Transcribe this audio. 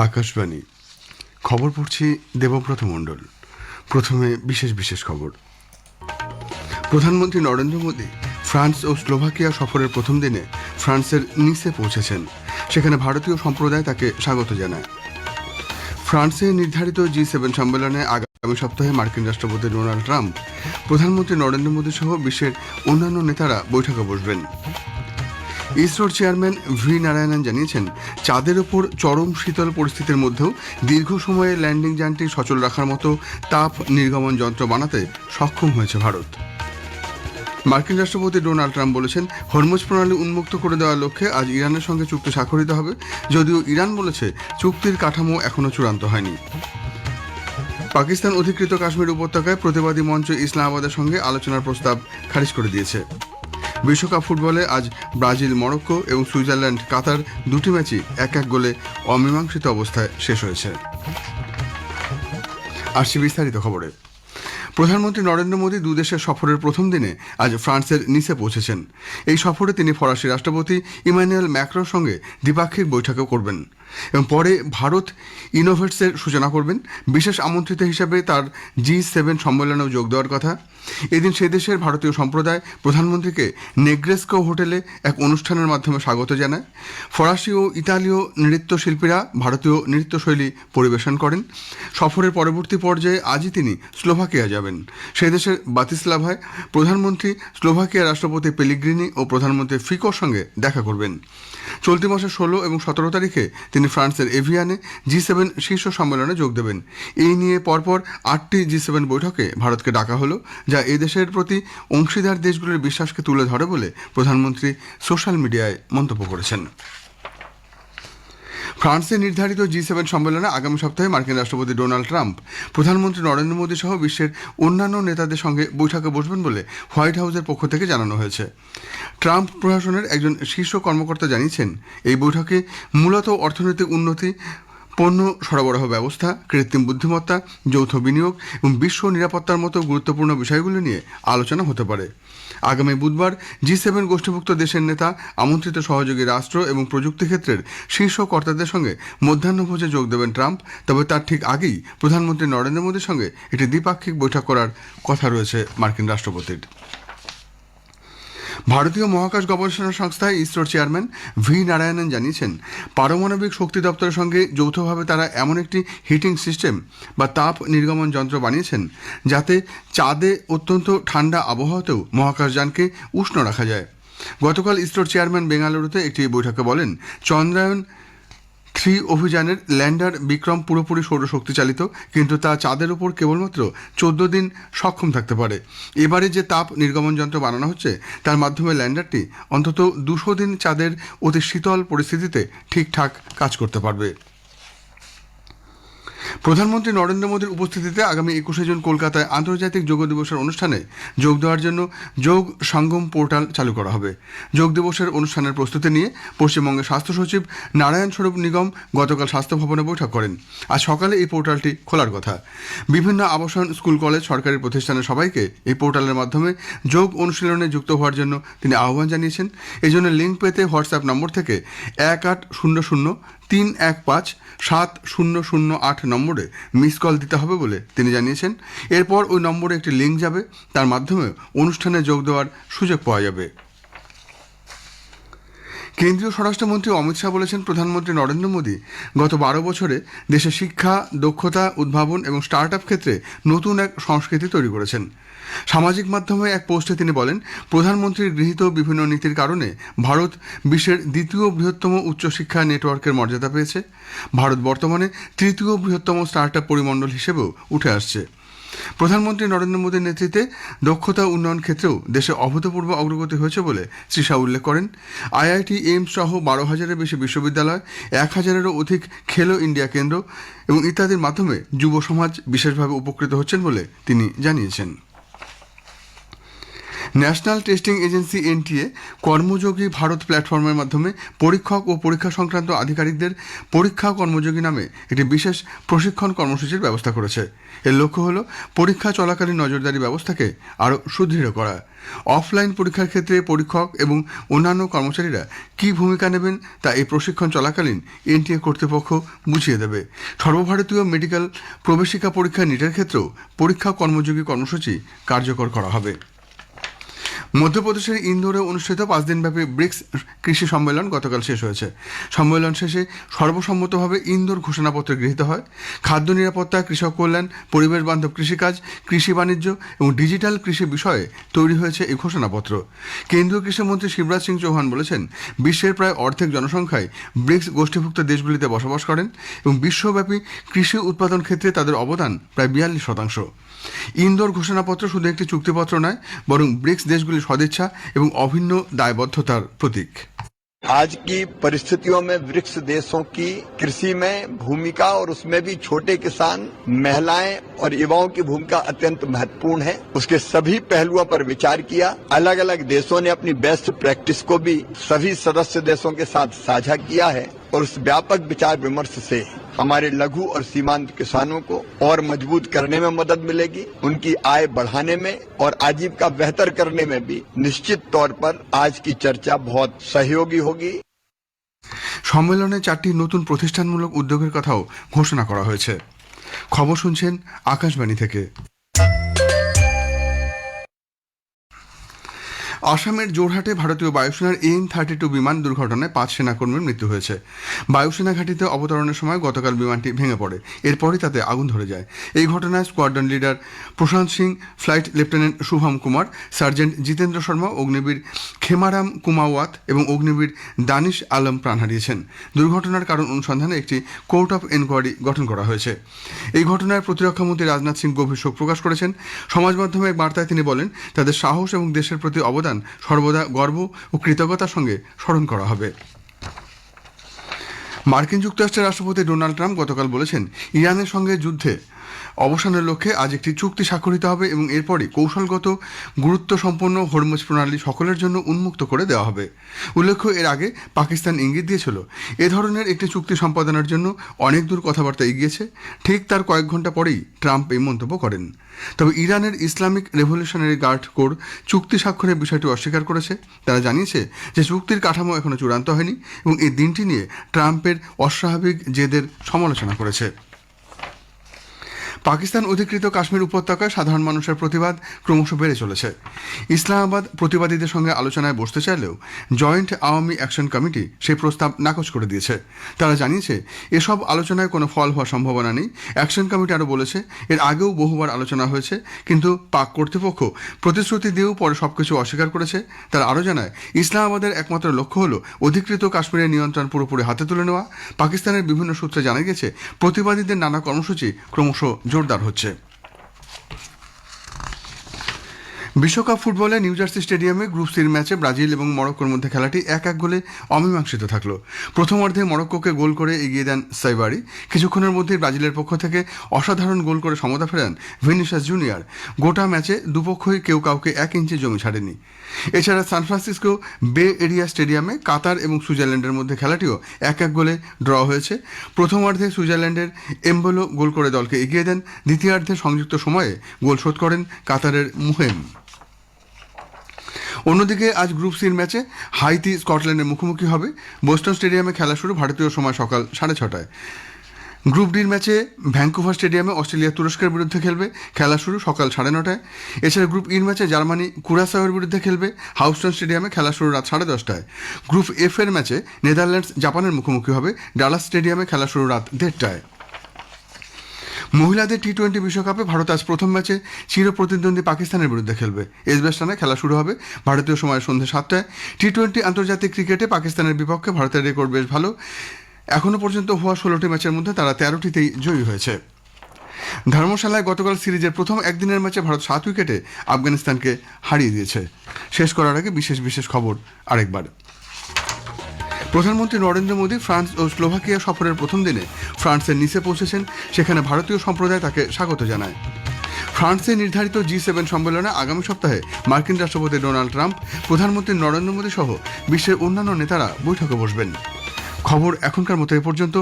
আকাশবাণী খবর পড়ছি দেবব্রত মণ্ডল। প্রথমে বিশেষ খবর। প্রধানমন্ত্রী নরেন্দ্র মোদী ফ্রান্স ও স্লোভাকিয়া সফরের প্রথম দিনে ফ্রান্সের নিসে পৌঁছেছেন। সেখানে ভারতীয় সম্প্রদায় তাকে স্বাগত জানায়। ফ্রান্সে নির্ধারিত G7 সম্মেলনে আগামী সপ্তাহে মার্কিন রাষ্ট্রপতি ডোনাল্ড ট্রাম্প, প্রধানমন্ত্রী নরেন্দ্র মোদী সহ বিশ্বের অন্যান্য নেতারা বৈঠকে বসবেন। ইসরোর চেয়ারম্যান ভি নারায়ণন জানিয়েছেন, চাঁদের ওপর চরম শীতল পরিস্থিতির মধ্যেও দীর্ঘ সময়ে ল্যান্ডিং যানটি সচল রাখার মতো তাপ নির্গমন যন্ত্র বানাতে সক্ষম হয়েছে ভারত। মার্কিন রাষ্ট্রপতি ডোনাল্ড ট্রাম্প বলেছেন, হরমুজ প্রণালী উন্মুক্ত করে দেওয়ার লক্ষ্যে আজ ইরানের সঙ্গে চুক্তি স্বাক্ষরিত হবে, যদিও ইরান বলেছে চুক্তির কাঠামো এখনও চূড়ান্ত হয়নি। পাকিস্তান অধিকৃত কাশ্মীর উপত্যকায় প্রতিবাদী মঞ্চ ইসলামাবাদের সঙ্গে আলোচনার প্রস্তাব খারিজ করে দিয়েছে। বিশ্বকাপ ফুটবলে আজ ব্রাজিল মরক্কো এবং সুইজারল্যান্ড কাতার দুটি ম্যাচই 1-1 গোলে অমীমাংসিত অবস্থায় শেষ হয়েছে। আসছি বিস্তারিত খবরে। প্রধানমন্ত্রী নরেন্দ্র মোদী দুদেশের সফরের প্রথম দিনে আজ ফ্রান্সের নিসে পৌঁছেছেন। এই সফরে তিনি ফরাসি রাষ্ট্রপতি ইমানুয়েল ম্যাক্রোর সঙ্গে দ্বিপাক্ষিক বৈঠকও করবেন এবং পরে ভারত ইনোভেটসের সূচনা করবেন। বিশেষ আমন্ত্রিত হিসেবে তার G7 সম্মেলনেও যোগ দেওয়ার কথা। এদিন সে দেশের ভারতীয় সম্প্রদায় প্রধানমন্ত্রীকে নেগ্রেস্কো হোটেলে এক অনুষ্ঠানের মাধ্যমে স্বাগত জানায়। ফরাসি ও ইতালীয় নৃত্যশিল্পীরা ভারতীয় নৃত্যশৈলী পরিবেশন করেন। সফরের পরবর্তী পর্যায়ে আজই তিনি স্লোভাকিয়া যাবেন। সে দেশের বাতিস্লাভায় প্রধানমন্ত্রী স্লোভাকিয়ার রাষ্ট্রপতি পেলিগ্রিনি ও প্রধানমন্ত্রী ফিকোর সঙ্গে দেখা করবেন। চলতি মাসের 16 এবং 17 তারিখে তিনি ফ্রান্সের এভিয়ানে G7 শীর্ষ সম্মেলনে যোগ দেবেন। এই নিয়ে পরপর 8টি G7 বৈঠকে ভারতকে ডাকা হলো, যা এই দেশের প্রতি অংশীদার দেশগুলির বিশ্বাসকে তুলে ধরে বলে প্রধানমন্ত্রী সোশ্যাল মিডিয়ায় মন্তব্য করেছেন। ফ্রান্সে নির্ধারিত G7 সম্মেলনে আগামী সপ্তাহে মার্কিন রাষ্ট্রপতি ডোনাল্ড ট্রাম্প, প্রধানমন্ত্রী নরেন্দ্র মোদী সহ বিশ্বের অন্যান্য নেতাদের সঙ্গে বৈঠকে বসবেন বলে হোয়াইট হাউসের পক্ষ থেকে জানানো হয়েছে। ট্রাম্প প্রশাসনের একজন শীর্ষ কর্মকর্তা জানিয়েছেন, এই বৈঠকে মূলত অর্থনৈতিক উন্নতি, পণ্য সরবরাহ ব্যবস্থা, কৃত্রিম বুদ্ধিমত্তা, যৌথ বিনিয়োগ এবং বিশ্ব নিরাপত্তার মতো গুরুত্বপূর্ণ বিষয়গুলি নিয়ে আলোচনা হতে পারে। আগামী বুধবার G7 গোষ্ঠীভুক্ত দেশের নেতা, আমন্ত্রিত সহযোগী রাষ্ট্র এবং প্রযুক্তি ক্ষেত্রের শীর্ষ কর্তাদের সঙ্গে মধ্যাহ্নভোজে যোগ দেবেন ট্রাম্প। তবে তার ঠিক আগেই প্রধানমন্ত্রী নরেন্দ্র মোদীর সঙ্গে একটি দ্বিপাক্ষিক বৈঠক করার কথা রয়েছে মার্কিন রাষ্ট্রপতির। ভারতীয় মহাকাশ গবেষণা সংস্থা ইসরোর চেয়ারম্যান ভি নারায়ণন জানিয়েছেন, পারমাণবিক শক্তি দপ্তরের সঙ্গে যৌথভাবে তারা এমন একটি হিটিং সিস্টেম বা তাপ নির্গমন যন্ত্র বানিয়েছেন, যাতে চাঁদে অত্যন্ত ঠান্ডা আবহাওয়াতেও মহাকাশযানকে উষ্ণ রাখা যায়। গতকাল ইসরোর চেয়ারম্যান বেঙ্গালুরুতে একটি বৈঠকে বলেন, চন্দ্রায়ন 3 অভিযানের ল্যান্ডার বিক্রম পুরোপুরি সৌরশক্তি চালিত, কিন্তু তা চাঁদের উপর কেবলমাত্র 14 দিন সক্ষম থাকতে পারে। এবারে যে তাপ নির্গমন যন্ত্র বানানো হচ্ছে, তার মাধ্যমে ল্যান্ডারটি অন্তত 200 দিন চাঁদের অতি শীতল পরিস্থিতিতে ঠিকঠাক কাজ করতে পারবে। প্রধানমন্ত্রী নরেন্দ্র মোদীর উপস্থিতিতে আগামী 21শে জুন কলকাতায় আন্তর্জাতিক যোগ দিবসের অনুষ্ঠানে যোগ দেওয়ার জন্য যোগ সঙ্গম পোর্টাল চালু করা হবে। যোগ দিবসের অনুষ্ঠানের প্রস্তুতি নিয়ে পশ্চিমবঙ্গের স্বাস্থ্য সচিব নারায়ণ স্বরূপ নিগম গতকাল স্বাস্থ্য ভবনে বৈঠক করেন। আজ সকালে এই পোর্টালটি খোলার কথা। বিভিন্ন আবাসন, স্কুল, কলেজ, সরকারি প্রতিষ্ঠানের সবাইকে এই পোর্টালের মাধ্যমে যোগ অনুশীলনে যুক্ত হওয়ার জন্য তিনি আহ্বান জানিয়েছেন। এই জন্য লিঙ্ক পেতে হোয়াটসঅ্যাপ নম্বর থেকে 1800-315-7008 নম্বরে মিস কল দিতে হবে বলে তিনি জানিয়েছেন। এরপর ওই নম্বরে একটি লিঙ্ক যাবে, তার মাধ্যমে অনুষ্ঠানে যোগ দেওয়ার সুযোগ পাওয়া যাবে। কেন্দ্রীয় স্বরাষ্ট্রমন্ত্রী অমিত শাহ বলেছেন, প্রধানমন্ত্রী নরেন্দ্র মোদী গত 12 বছরে দেশে শিক্ষা, দক্ষতা, উদ্ভাবন এবং স্টার্ট আপ ক্ষেত্রে নতুন এক সংস্কৃতি তৈরি করেছেন। সামাজিক মাধ্যমে এক পোস্টে তিনি বলেন, প্রধানমন্ত্রীর গৃহীত বিভিন্ন নীতির কারণে ভারত বিশ্বের দ্বিতীয় বৃহত্তম উচ্চশিক্ষা নেটওয়ার্কের মর্যাদা পেয়েছে। ভারত বর্তমানে তৃতীয় বৃহত্তম স্টার্ট আপ পরিমণ্ডল হিসেবেও উঠে আসছে। প্রধানমন্ত্রী নরেন্দ্র মোদীর নেতৃত্বে দক্ষতা উন্নয়ন ক্ষেত্রেও দেশে অভূতপূর্ব অগ্রগতি হয়েছে বলে শ্রী শাহ উল্লেখ করেন। IIT, এইমস সহ 12,000-এর বেশি বিশ্ববিদ্যালয়, 1,000-এরও অধিক খেলো ইন্ডিয়া কেন্দ্র এবং ইত্যাদির মাধ্যমে যুব সমাজ বিশেষভাবে উপকৃত হচ্ছেন বলে তিনি জানিয়েছেন। National testing agency NTA Karmayogi Bharat প্ল্যাটফর্মের মাধ্যমে পরীক্ষক ও পরীক্ষা সংক্রান্ত আধিকারিকদের পরীক্ষা কর্মযোগী নামে একটি বিশেষ প্রশিক্ষণ কর্মসূচির ব্যবস্থা করেছে। এর লক্ষ্য হল পরীক্ষা চলাকালীন নজরদারি ব্যবস্থাকে আরও সুদৃঢ় করা। অফলাইন পরীক্ষার ক্ষেত্রে পরীক্ষক এবং অন্যান্য কর্মচারীরা কী ভূমিকা নেবেন তা এই প্রশিক্ষণ চলাকালীন এনটিএ কর্তৃপক্ষ বুঝিয়ে দেবে। সর্বভারতীয় মেডিকেল প্রবেশিকা পরীক্ষা নিটের ক্ষেত্রেও পরীক্ষা কর্মযোগী কর্মসূচি কার্যকর করা হবে। মধ্যপ্রদেশের ইন্দোরে অনুষ্ঠিত 5 দিনব্যাপী ব্রিক্স কৃষি সম্মেলন গতকাল শেষ হয়েছে। সম্মেলন শেষে সর্বসম্মতভাবে ইন্দোর ঘোষণাপত্র গৃহীত হয়। খাদ্য নিরাপত্তা, কৃষক কল্যাণ, পরিবেশ বান্ধব কৃষিকাজ, কৃষি বাণিজ্য এবং ডিজিটাল কৃষি বিষয়ে তৈরি হয়েছে এই ঘোষণাপত্র। কেন্দ্রীয় কৃষিমন্ত্রী শিবরাজ সিং চৌহান বলেছেন, বিশ্বের প্রায় অর্ধেক জনসংখ্যাই ব্রিক্স গোষ্ঠীভুক্ত দেশগুলিতে বসবাস করেন এবং বিশ্বব্যাপী কৃষি উৎপাদন ক্ষেত্রে তাদের অবদান প্রায় 42%। ইন্দোর ঘোষণাপত্র শুধু একটি চুক্তিপত্র নয়, বরং ব্রিক্স দেশগুলির সদিচ্ছা এবং অভিন্ন দায়বদ্ধতার প্রতীক। आज की परिस्थितियों में ब्रिक्स देशों की कृषि में भूमिका और उसमें भी छोटे किसान, महिलाएं और युवाओं की भूमिका अत्यंत महत्वपूर्ण है। उसके सभी पहलुओं पर विचार किया। अलग अलग देशों ने अपनी बेस्ट प्रैक्टिस को भी सभी सदस्य देशों के साथ साझा किया है और उस व्यापक विचार विमर्श से हमारे लघु और सीमांत किसानों को और मजबूत करने में मदद मिलेगी, उनकी आय बढ़ाने में और आजीविका बेहतर करने में भी निश्चित तौर पर आज की चर्चा बहुत सहयोगी होगी। সম্মেলনে 4টি নতুন প্রতিষ্ঠানমূলক উদ্যোগের কথাও ঘোষণা করা হয়েছে। খবর শুনছেন আকাশবাণী থেকে। আসামের জোরহাটে ভারতীয় বায়ুসেনার AN-32 বিমান দুর্ঘটনায় 5 সেনাকর্মীর মৃত্যু হয়েছে। বায়ুসেনা ঘাঁটিতে অবতরণের সময় গতকাল বিমানটি ভেঙে পড়ে। এরপরই তাতে আগুন ধরে যায়। এই ঘটনায় squadron leader Prashant Singh, flight lieutenant Shubham Kumar, sergeant Jitendra Sharma, Agniveer Khemaram Kumawat এবং অগ্নিবীর দানিশ আলম প্রাণ হারিয়েছেন। দুর্ঘটনার কারণ অনুসন্ধানে একটি কোর্ট অফ এনকোয়ারি গঠন করা হয়েছে। এই ঘটনায় প্রতিরক্ষামন্ত্রী রাজনাথ সিং গভীর শোক প্রকাশ করেছেন। সমাজ মাধ্যমে এক বার্তায় তিনি বলেন, তাদের সাহস এবং দেশের প্রতি অবদান সর্বদা গর্ব ও কৃতজ্ঞতার সঙ্গে স্মরণ করা হবে। মার্কিন যুক্তরাষ্ট্রের রাষ্ট্রপতি ডোনাল্ড ট্রাম্প গতকাল বলেছেন, ইরানের সঙ্গে যুদ্ধে অবসানের লক্ষ্যে আজ একটি চুক্তি স্বাক্ষরিত হবে এবং এরপরই কৌশলগত গুরুত্ব সম্পন্ন হরমুজ প্রণালী সকলের জন্য উন্মুক্ত করে দেওয়া হবে। উল্লেখ্য, এর আগে পাকিস্তান ইঙ্গিত দিয়েছিল এ ধরনের একটি চুক্তি সম্পাদনের জন্য অনেক দূর কথাবার্তা এগিয়েছে। ঠিক তার কয়েক ঘন্টা পরেই ট্রাম্প এই মন্তব্য করেন। তবে ইরানের ইসলামিক রেভলিউশনারি গার্ড কোর চুক্তি স্বাক্ষরের বিষয়টি অস্বীকার করেছে। তারা জানিয়েছে যে চুক্তির কাঠামো এখনও চূড়ান্ত হয়নি এবং এই দিনটি নিয়ে ট্রাম্পের অস্বাভাবিক জেদের সমালোচনা করেছে। পাকিস্তান অধিকৃত কাশ্মীর উপত্যকায় সাধারণ মানুষের প্রতিবাদ ক্রমশ বেড়ে চলেছে। ইসলামাবাদ প্রতিবাদীদের সঙ্গে আলোচনায় বসতে চাইলেও জয়েন্ট আওয়ামী অ্যাকশন কমিটি সেই প্রস্তাব নাকচ করে দিয়েছে। তারা জানিয়েছে এসব আলোচনায় কোনো ফল হওয়ার সম্ভাবনা নেই। অ্যাকশন কমিটি আরও বলেছে, এর আগেও বহুবার আলোচনা হয়েছে, কিন্তু পাক কর্তৃপক্ষ প্রতিশ্রুতি দিয়েও পরে সবকিছু অস্বীকার করেছে। তারা আরও জানায়, ইসলামাবাদের একমাত্র লক্ষ্য হল অধিকৃত কাশ্মীরের নিয়ন্ত্রণ পুরোপুরি হাতে তুলে নেওয়া। পাকিস্তানের বিভিন্ন সূত্রে জানা গেছে, প্রতিবাদীদের নানা কর্মসূচি ক্রমশ জোরদার হচ্ছে। বিশ্বকাপ ফুটবলে নিউ জার্সি স্টেডিয়ামে গ্রুপ সির ম্যাচে ব্রাজিল এবং মরক্কোর মধ্যে খেলাটি 1-1 গোলে অমীমাংসিত থাকলো। প্রথমার্ধে মরক্কোকে গোল করে এগিয়ে দেন সাইবারি। কিছুক্ষণের মধ্যেই ব্রাজিলের পক্ষ থেকে অসাধারণ গোল করে সমতা ফেরান ভিনিসিয়াস জুনিয়র। গোটা ম্যাচে দুপক্ষই কেউ কাউকে 1 ইঞ্চি জমি ছাড়েনি। এছাড়া সান ফ্রান্সিসকো বে এরিয়া স্টেডিয়ামে কাতার এবং সুইজারল্যান্ডের মধ্যে খেলাটিও 1-1 গোলে ড্র হয়েছে। প্রথমার্ধে সুইজারল্যান্ডের এমবোলো গোল করে দলকে এগিয়ে দেন। দ্বিতীয়ার্ধে সংযুক্ত সময়ে গোল শোধ করেন কাতারের মুহেম। অন্যদিকে আজ গ্রুপ সির ম্যাচে হাইতি স্কটল্যান্ডের মুখোমুখি হবে। বোস্টন স্টেডিয়ামে খেলা শুরু ভারতীয় সময় সকাল 6:30টায়। গ্রুপ ডির ম্যাচে ভ্যাঙ্কুভার স্টেডিয়ামে অস্ট্রেলিয়া তুরস্কের বিরুদ্ধে খেলবে। খেলা শুরু সকাল 9:30টায়। এছাড়া গ্রুপ ইর ম্যাচে জার্মানি কুরাসাওয়ের বিরুদ্ধে খেলবে। হাউস্টন স্টেডিয়ামে খেলা শুরু রাত 10:30টায়। গ্রুপ এফ এর ম্যাচে নেদারল্যান্ডস জাপানের মুখোমুখি হবে। ডালাস স্টেডিয়ামে খেলা শুরু রাত 1:30টায়। মহিলাদের টি-20 বিশ্বকাপে ভারত আজ প্রথম ম্যাচে চিরপ্রতিদ্বন্দ্বী পাকিস্তানের বিরুদ্ধে খেলবে। এজবেস্টানে খেলা শুরু হবে ভারতীয় সময় সন্ধ্যে 7টায়। টি-20 আন্তর্জাতিক ক্রিকেটে পাকিস্তানের বিপক্ষে ভারতের রেকর্ড বেশ ভালো। এখনও পর্যন্ত হওয়া 16টি ম্যাচের মধ্যে তারা 13টিতেই জয়ী হয়েছে। ধর্মশালায় গতকাল সিরিজের প্রথম একদিনের ম্যাচে ভারত 7 উইকেটে আফগানিস্তানকে হারিয়ে দিয়েছে। শেষ করার আগে বিশেষ খবর আরেকবার। প্রধানমন্ত্রী নরেন্দ্র মোদী ফ্রান্স ও স্লোভাকিয়া সফরের প্রথম দিনে ফ্রান্সের নিসে পৌঁছেছেন। সেখানে ভারতীয় সম্প্রদায় তাকে স্বাগত জানায়। ফ্রান্সে নির্ধারিত G7 সম্মেলনে আগামী সপ্তাহে মার্কিন রাষ্ট্রপতি ডোনাল্ড ট্রাম্প, প্রধানমন্ত্রী নরেন্দ্র মোদী সহ বিশ্বের অন্যান্য নেতারা বৈঠকে বসবেন। খবর এখনকার মতো এ পর্যন্ত।